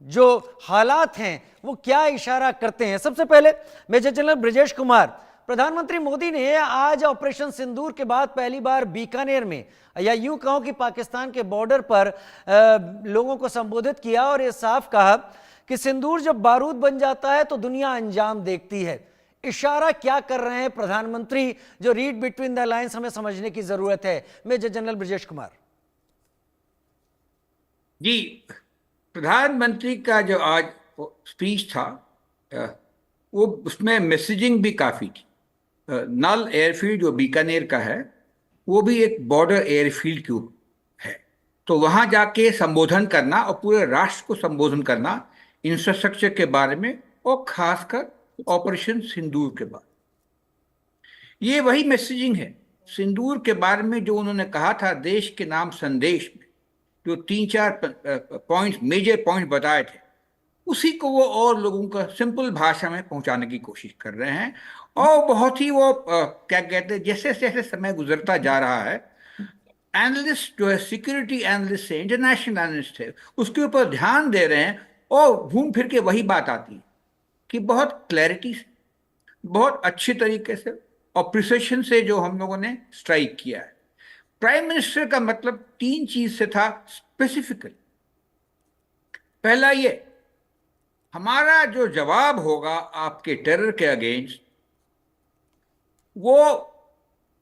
जो हालात हैं वो क्या इशारा करते हैं। सबसे पहले मेजर जनरल ब्रजेश कुमार, प्रधानमंत्री मोदी ने आज ऑपरेशन सिंदूर के बाद पहली बार बीकानेर में, या यूं कहो कि पाकिस्तान के बॉर्डर पर लोगों को संबोधित किया और ये साफ कहा कि सिंदूर जब बारूद बन जाता है तो दुनिया अंजाम देखती है। इशारा क्या कर रहे हैं प्रधानमंत्री, जो रीड बिटवीन द लाइंस हमें समझने की जरूरत है। मेजर जनरल ब्रजेश कुमार जी, प्रधानमंत्री का जो आज स्पीच था वो उसमें मैसेजिंग भी काफ़ी थी। नल एयरफील्ड जो बीकानेर का है वो भी एक बॉर्डर एयरफील्ड क्यों है, तो वहाँ जाके संबोधन करना और पूरे राष्ट्र को संबोधन करना इंफ्रास्ट्रक्चर के बारे में और खासकर ऑपरेशन सिंदूर के बारे में, ये वही मैसेजिंग है। सिंदूर के बारे में जो उन्होंने कहा था देश के नाम संदेश में, जो 3-4 पॉइंट्स, मेजर पॉइंट बताए थे, उसी को वो और लोगों का सिंपल भाषा में पहुंचाने की कोशिश कर रहे हैं। और बहुत ही वो क्या कहते हैं, जैसे जैसे समय गुजरता जा रहा है, एनालिस्ट जो है, सिक्योरिटी एनालिस्ट है, इंटरनेशनल एनालिस्ट है, उसके ऊपर ध्यान दे रहे हैं और घूम फिर के वही बात आती है कि बहुत क्लैरिटी से, बहुत अच्छे तरीके से और प्रिसिशन से जो हम लोगों ने स्ट्राइक किया है। प्राइम मिनिस्टर का मतलब 3 चीज से था स्पेसिफिकली। पहला ये, हमारा जो जवाब होगा आपके टेरर के अगेंस्ट वो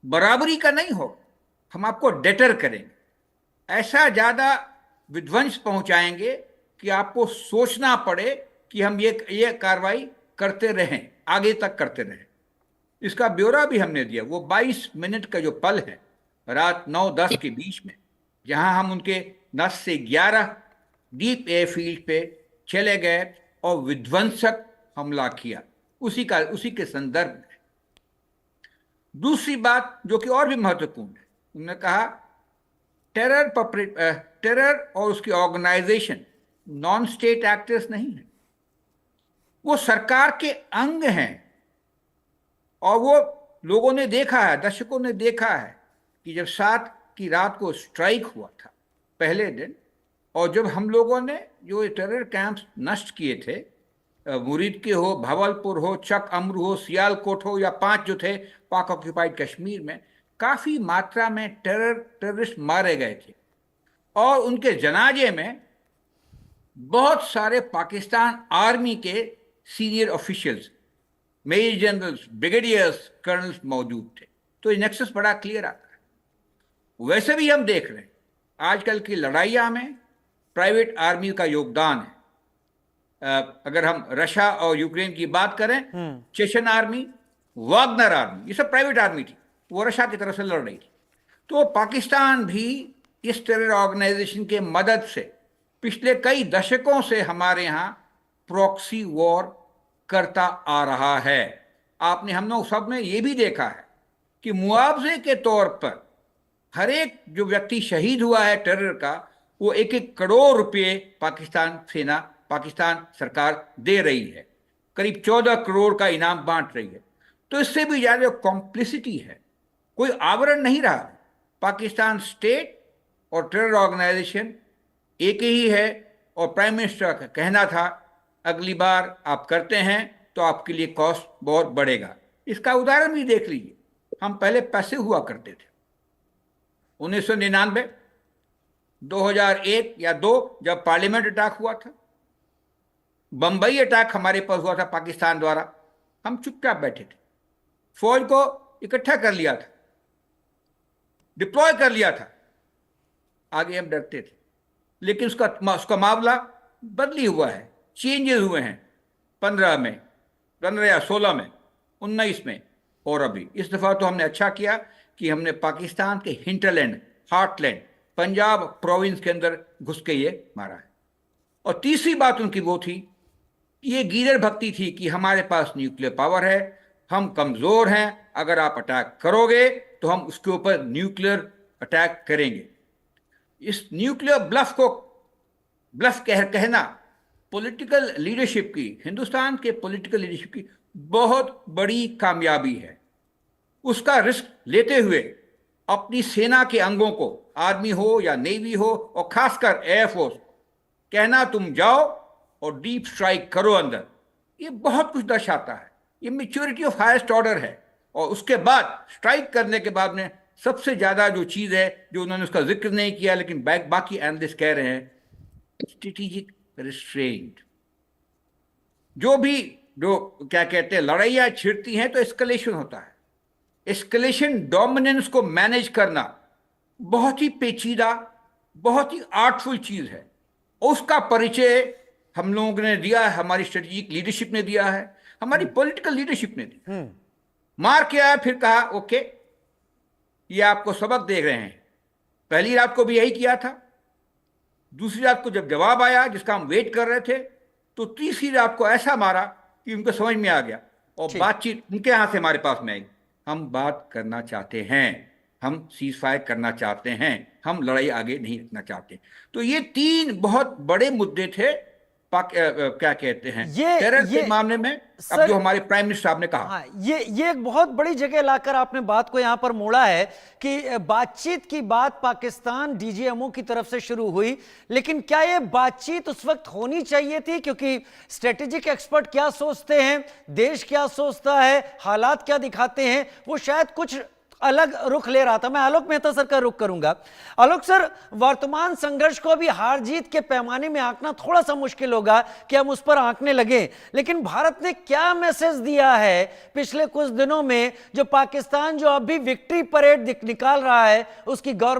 बराबरी का नहीं हो, हम आपको डेटर करेंगे, ऐसा ज्यादा विध्वंस पहुंचाएंगे कि आपको सोचना पड़े कि हम ये कार्रवाई करते रहें, आगे तक करते रहें। इसका ब्यौरा भी हमने दिया। वो 22 मिनट का जो पल है रात 9-10 के बीच में, जहां हम उनके 10 से 11 डीप एयरफील्ड पे चले गए और विध्वंसक हमला किया, उसी के संदर्भ में। दूसरी बात जो कि और भी महत्वपूर्ण है, उन्होंने कहा टेरर और उसकी ऑर्गेनाइजेशन नॉन स्टेट एक्टर्स नहीं है, वो सरकार के अंग हैं। और वो लोगों ने देखा है, दर्शकों ने देखा है कि जब 7 की रात को स्ट्राइक हुआ था पहले दिन, और जब हम लोगों ने जो टेरर कैंप्स नष्ट किए थे, मुरीद के हो, भावलपुर हो, चक अमरू हो, सियालकोट हो, या 5 जो थे पाक ऑक्यूपाइड कश्मीर में, काफी मात्रा में टेररिस्ट मारे गए थे। और उनके जनाजे में बहुत सारे पाकिस्तान आर्मी के senior officials, major generals, brigadiers, colonels मौजूद थे। तो ये नेक्सस बड़ा क्लियर आता है। वैसे भी हम देख रहे हैं आजकल की लड़ाइयाँ में प्राइवेट आर्मी का योगदान है। अगर हम रशिया और यूक्रेन की बात करें, चेचन आर्मी, वागनर आर्मी, ये सब प्राइवेट आर्मी थी, वो रशिया की तरफ से लड़ रही थी। तो पाकिस्तान भी इस टेरर ऑर्गेनाइजेशन के मदद से पिछले कई दशकों से हमारे यहाँ प्रॉक्सी वॉर करता आ रहा है। हम लोग सब ने ये भी देखा है कि मुआवजे के तौर पर हर एक जो व्यक्ति शहीद हुआ है टेरर का, वो 1-1 करोड़ रुपए पाकिस्तान सरकार दे रही है, करीब 14 करोड़ का इनाम बांट रही है। तो इससे भी ज्यादा कॉम्प्लिसिटी है, कोई आवरण नहीं रहा। पाकिस्तान स्टेट और टेरर ऑर्गेनाइजेशन एक ही है। और प्राइम मिनिस्टर का कहना था अगली बार आप करते हैं तो आपके लिए कॉस्ट बहुत बढ़ेगा। इसका उदाहरण भी देख लीजिए, हम पहले पैसे हुआ करते थे 1999, 2001 या 2 जब पार्लियामेंट अटैक हुआ था, बंबई अटैक हमारे पास हुआ था पाकिस्तान द्वारा, हम चुपचाप बैठे थे, फौज को इकट्ठा कर लिया था, डिप्लॉय कर लिया था, आगे हम डरते थे। लेकिन उसका मामला बदली हुआ है, चेंजेस हुए हैं 15 या 16 में, 19 में, और अभी इस दफा तो हमने अच्छा किया कि हमने पाकिस्तान के हिंटरलैंड, हार्टलैंड, पंजाब प्रोविंस के अंदर घुस के ये मारा है। और तीसरी बात उनकी वो थी, ये गीदड़ भक्ति थी कि हमारे पास न्यूक्लियर पावर है, हम कमजोर हैं, अगर आप अटैक करोगे तो हम उसके ऊपर न्यूक्लियर अटैक करेंगे। इस न्यूक्लियर ब्लफ कहना पॉलिटिकल लीडरशिप की, हिंदुस्तान के पॉलिटिकल लीडरशिप की बहुत बड़ी कामयाबी है। उसका रिस्क लेते हुए अपनी सेना के अंगों को, आर्मी हो या नेवी हो, और खासकर एयरफोर्स, कहना तुम जाओ और डीप स्ट्राइक करो अंदर, ये बहुत कुछ दर्शाता है। ये मैच्योरिटी ऑफ हाईएस्ट ऑर्डर है। और उसके बाद स्ट्राइक करने के बाद में सबसे ज्यादा जो चीज है, जो उन्होंने उसका जिक्र नहीं किया लेकिन बाकी एनालिस्ट कह रहे हैं, स्ट्रेटेजिक रिस्ट्रेंट। जो क्या कहते हैं, लड़ाइयां छिड़ती हैं तो एस्केलेशन होता है। एस्केलेशन डोमिनेंस को मैनेज करना बहुत ही पेचीदा, बहुत ही आर्टफुल चीज है। उसका परिचय हम लोगों ने दिया है, हमारी स्ट्रेटेजिक लीडरशिप ने दिया है, हमारी पॉलिटिकल लीडरशिप ने दिया। मार के आया, फिर कहा ओके ये आपको सबक दे रहे हैं। पहली रात को भी यही किया था, दूसरी रात को जब जवाब आया जिसका हम वेट कर रहे थे, तो तीसरी रात को ऐसा मारा कि उनको समझ में आ गया और बातचीत उनके यहां से हमारे पास में आई। हम बात करना चाहते हैं, हम सीज फायर करना चाहते हैं, हम लड़ाई आगे नहीं रखना चाहते। तो ये 3 बहुत बड़े मुद्दे थे क्या कहते हैं टेरर के मामले में। अब जो हमारे प्राइम मिनिस्टर साहब ने कहा, हाँ, ये एक बहुत बड़ी जगह लाकर आपने बात को यहां पर मोड़ा है कि बातचीत की बात पाकिस्तान डीजीएमओ की तरफ से शुरू हुई, लेकिन क्या ये बातचीत उस वक्त होनी चाहिए थी? क्योंकि स्ट्रेटेजिक एक्सपर्ट क्या सोचते हैं, देश क्या सोचता है, हालात क्या दिखाते हैं, वो शायद कुछ अलग रुख ले रहा था। मैं आलोक मेहता सर का रुख करूंगा। आलोक सर, वर्तमान संघर्ष को अभी हार जीत के पैमाने में आंकना थोड़ा सा मुश्किल होगा कि हम उस पर आंकने लगे, लेकिन भारत ने क्या मैसेज दिया है पिछले कुछ दिनों में, जो पाकिस्तान जो अभी विक्ट्री परेड निकाल रहा है उसकी गवर्नमेंट